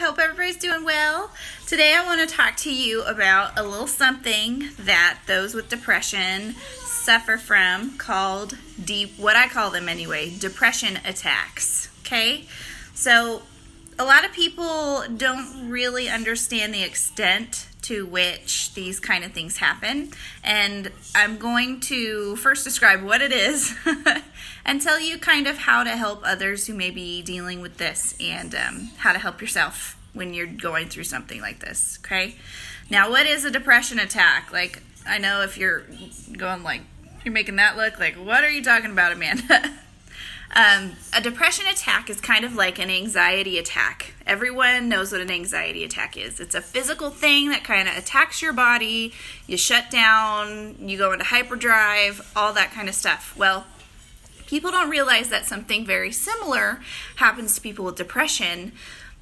Hope everybody's doing well. Today I want to talk to you about a little something that those with depression suffer from called what I call them anyway, depression attacks. Okay? So a lot of people don't really understand the extent to which these kind of things happen, and I'm going to first describe what it is and tell you kind of how to help others who may be dealing with this, and how to help yourself when you're going through something like this. Okay, now what is a depression attack? Like, I know if you're going like, you're making that look like, what are you talking about, Amanda? A depression attack is kind of like an anxiety attack. Everyone knows what an anxiety attack is. It's a physical thing that kind of attacks your body. You shut down, you go into hyperdrive, all that kind of stuff. Well, people don't realize that something very similar happens to people with depression,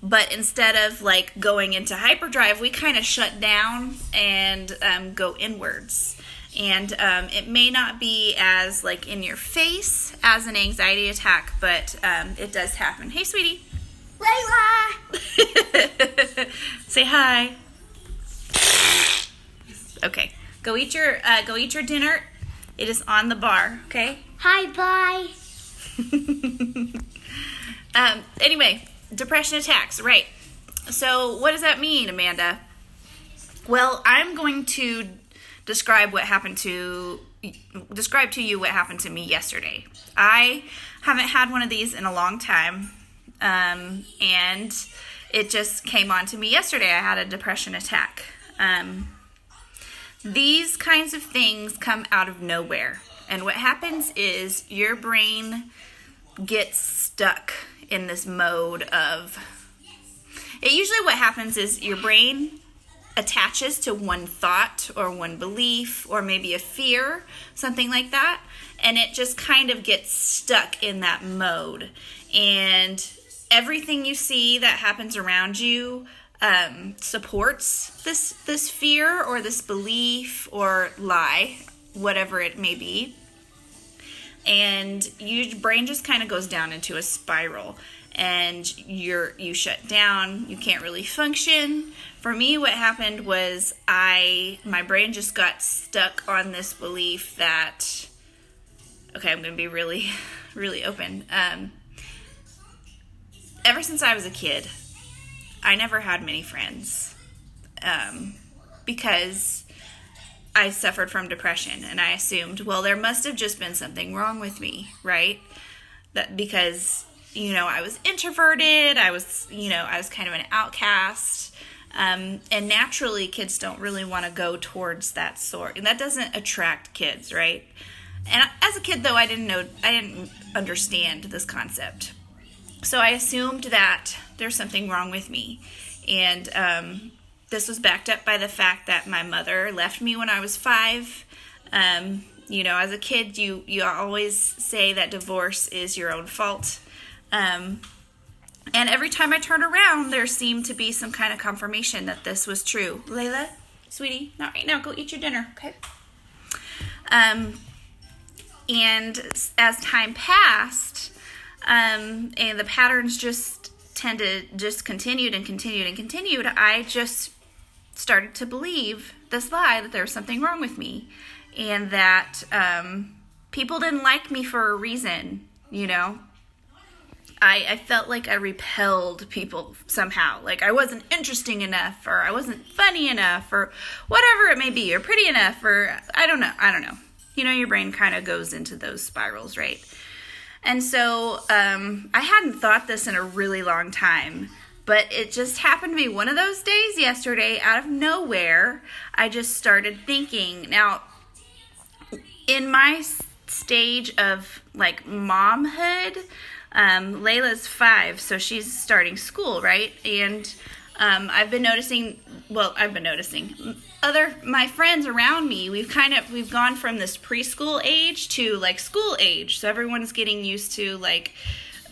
but instead of like going into hyperdrive, we kind of shut down and go inwards. And it may not be as like in your face as an anxiety attack, but it does happen. Hey, sweetie. Layla! Say hi. Okay. Go eat your dinner. It is on the bar, okay? Hi, bye. Anyway, depression attacks, right. So what does that mean, Amanda? Well, I'm going to describe to you what happened to me yesterday. I haven't had one of these in a long time, and it just came on to me yesterday. I had a depression attack. These kinds of things come out of nowhere, and what happens is your brain gets stuck in this mode of, usually what happens is your brain attaches to one thought or one belief or maybe a fear, something like that, and it just kind of gets stuck in that mode. And everything you see that happens around you supports this fear or this belief or lie, whatever it may be. And your brain just kind of goes down into a spiral, and you shut down. You can't really function. For me, what happened was my brain just got stuck on this belief that, okay, I'm going to be really, really open. Ever since I was a kid, I never had many friends, because I suffered from depression, and I assumed, well, there must have just been something wrong with me, right? That because, I was introverted, I was kind of an outcast, and naturally kids don't really want to go towards that sort, and that doesn't attract kids, right? And as a kid, though, I didn't understand this concept. So I assumed that there's something wrong with me, and this was backed up by the fact that my mother left me when I was 5. As a kid, you always say that divorce is your own fault. And every time I turned around, there seemed to be some kind of confirmation that this was true. Layla, sweetie, not right now. Go eat your dinner, okay? And as time passed, and the patterns just continued and continued and continued, I just started to believe this lie that there was something wrong with me, and that people didn't like me for a reason, I felt like I repelled people somehow, like I wasn't interesting enough, or I wasn't funny enough, or whatever it may be, or pretty enough, or I don't know. Your brain kind of goes into those spirals, right? And so I hadn't thought this in a really long time, but it just happened to be one of those days yesterday. Out of nowhere, I just started thinking. Now, in my stage of like momhood, Layla's 5, so she's starting school, right? And I've been noticing my friends around me, we've gone from this preschool age to like school age. So everyone's getting used to like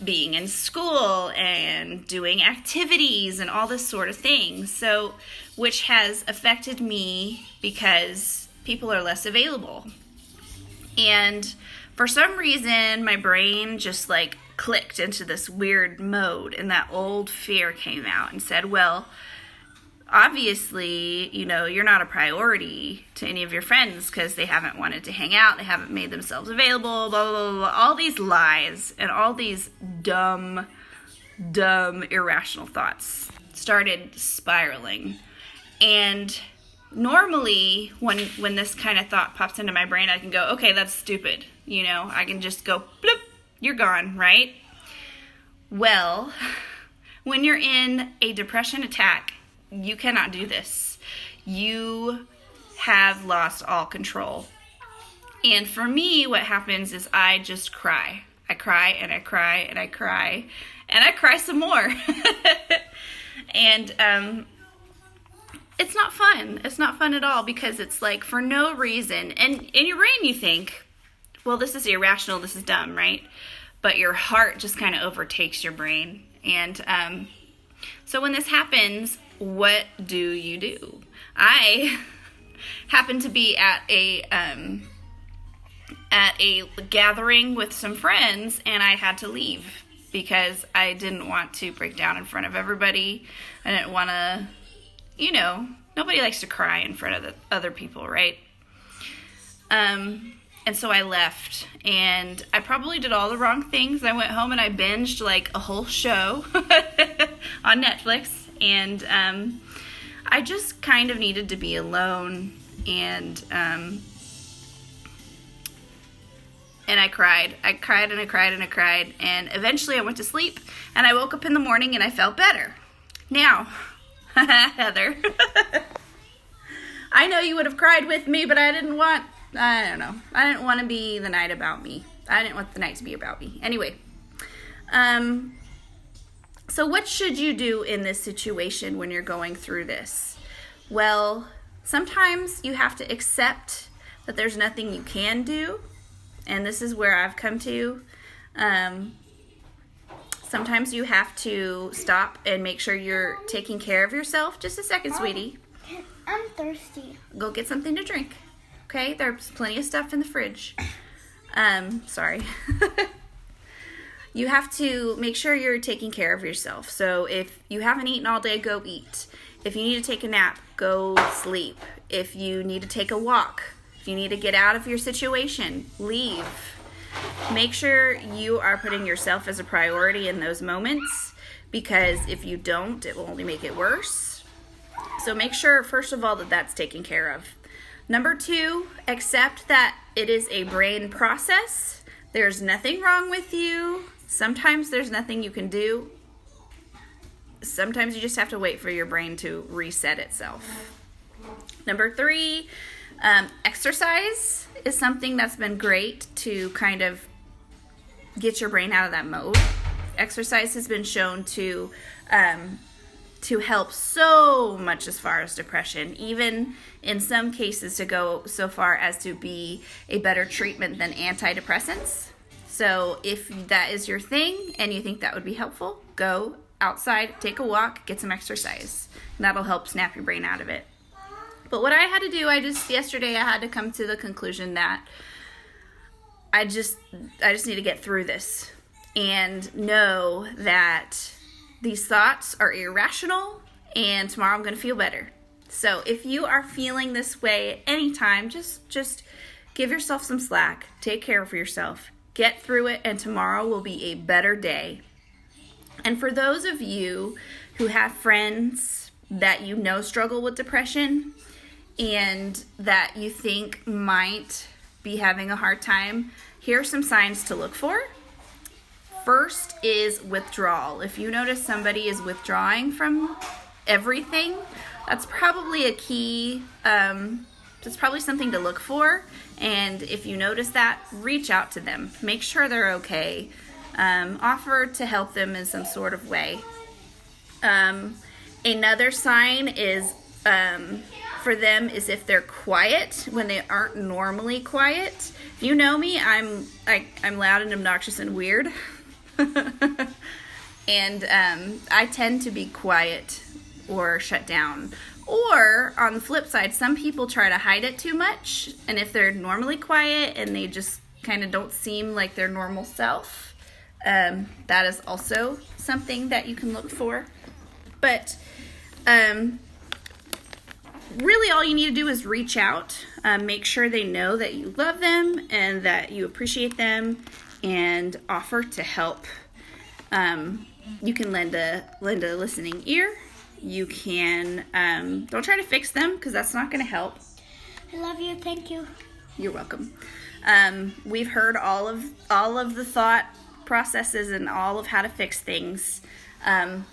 being in school and doing activities and all this sort of thing. So, which has affected me because people are less available. And for some reason, my brain just like clicked into this weird mode, and that old fear came out and said, well, obviously, you're not a priority to any of your friends because they haven't wanted to hang out, they haven't made themselves available, blah, blah, blah, blah. All these lies and all these dumb, irrational thoughts started spiraling. And normally, when this kind of thought pops into my brain, I can go, okay, that's stupid. I can just go, bloop, you're gone, right? Well, when you're in a depression attack, you cannot do this. You have lost all control. And for me, what happens is I just cry. I cry and I cry and I cry and I cry some more. And it's not fun. It's not fun at all because it's like for no reason. And in your brain you think, well, this is irrational, this is dumb, right? But your heart just kind of overtakes your brain. And so when this happens, what do? I happen to be at a gathering with some friends, and I had to leave because I didn't want to break down in front of everybody. I didn't want to, nobody likes to cry in front of the other people, right? And so I left, and I probably did all the wrong things. I went home and I binged like a whole show on Netflix, and I just kind of needed to be alone, and I cried. I cried and I cried and I cried, and eventually I went to sleep, and I woke up in the morning and I felt better. Now, Heather, I know you would have cried with me, but I didn't want to be the night about me. I didn't want the night to be about me. Anyway, so what should you do in this situation when you're going through this? Well, sometimes you have to accept that there's nothing you can do, and this is where I've come to. Sometimes you have to stop and make sure you're taking care of yourself. Just a second, sweetie. I'm thirsty. Go get something to drink. Okay, there's plenty of stuff in the fridge. Sorry. You have to make sure you're taking care of yourself. So if you haven't eaten all day, go eat. If you need to take a nap, go sleep. If you need to take a walk, if you need to get out of your situation, leave. Make sure you are putting yourself as a priority in those moments, because if you don't, it will only make it worse. So make sure, first of all, that that's taken care of. Number 2, accept that it is a brain process. There's nothing wrong with you. Sometimes there's nothing you can do. Sometimes you just have to wait for your brain to reset itself. Number 3, exercise is something that's been great to kind of get your brain out of that mode. Exercise has been shown to help so much as far as depression, even in some cases to go so far as to be a better treatment than antidepressants. So if that is your thing and you think that would be helpful, go outside, take a walk, get some exercise. And that'll help snap your brain out of it. But what I had to do, yesterday I had to come to the conclusion that I just need to get through this and know that these thoughts are irrational, and tomorrow I'm going to feel better. So if you are feeling this way at any time, just give yourself some slack. Take care of yourself. Get through it, and tomorrow will be a better day. And for those of you who have friends that you know struggle with depression and that you think might be having a hard time, here are some signs to look for. First is withdrawal. If you notice somebody is withdrawing from everything, that's probably a key, that's probably something to look for. And if you notice that, reach out to them. Make sure they're okay. Offer to help them in some sort of way. Another sign is for them is if they're quiet when they aren't normally quiet. If you know me, I'm loud and obnoxious and weird. And I tend to be quiet or shut down. Or on the flip side, some people try to hide it too much, and if they're normally quiet and they just kind of don't seem like their normal self. That is also something that you can look for. But really all you need to do is reach out. Make sure they know that you love them and that you appreciate them, and offer to help. You can lend a listening ear. You can, don't try to fix them, because that's not going to help. I love you. Thank you. You're welcome. We've heard all of the thought processes and all of how to fix things.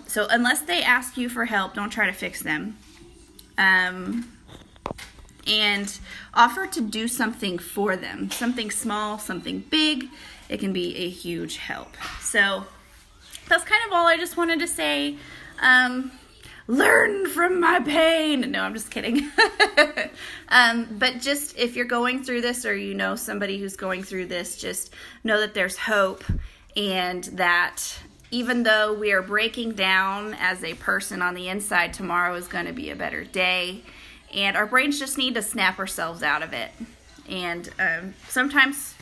So unless they ask you for help, don't try to fix them. And offer to do something for them. Something small, something big. It can be a huge help. So that's kind of all I just wanted to say. Learn from my pain. No, I'm just kidding. But just if you're going through this, or you know somebody who's going through this, just know that there's hope, and that even though we are breaking down as a person on the inside, tomorrow is going to be a better day. And our brains just need to snap ourselves out of it. And sometimes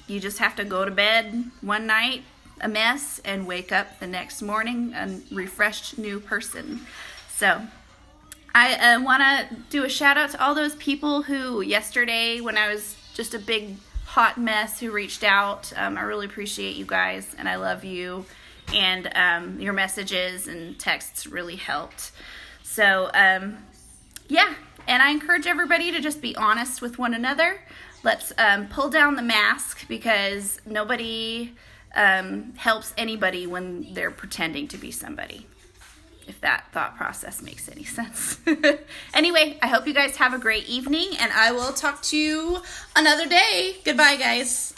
you just have to go to bed one night a mess and wake up the next morning a refreshed new person. So I want to do a shout out to all those people who yesterday, when I was just a big hot mess, who reached out. I really appreciate you guys, and I love you. And your messages and texts really helped. So yeah, and I encourage everybody to just be honest with one another. Let's pull down the mask, because nobody helps anybody when they're pretending to be somebody, if that thought process makes any sense. Anyway, I hope you guys have a great evening, and I will talk to you another day. Goodbye, guys.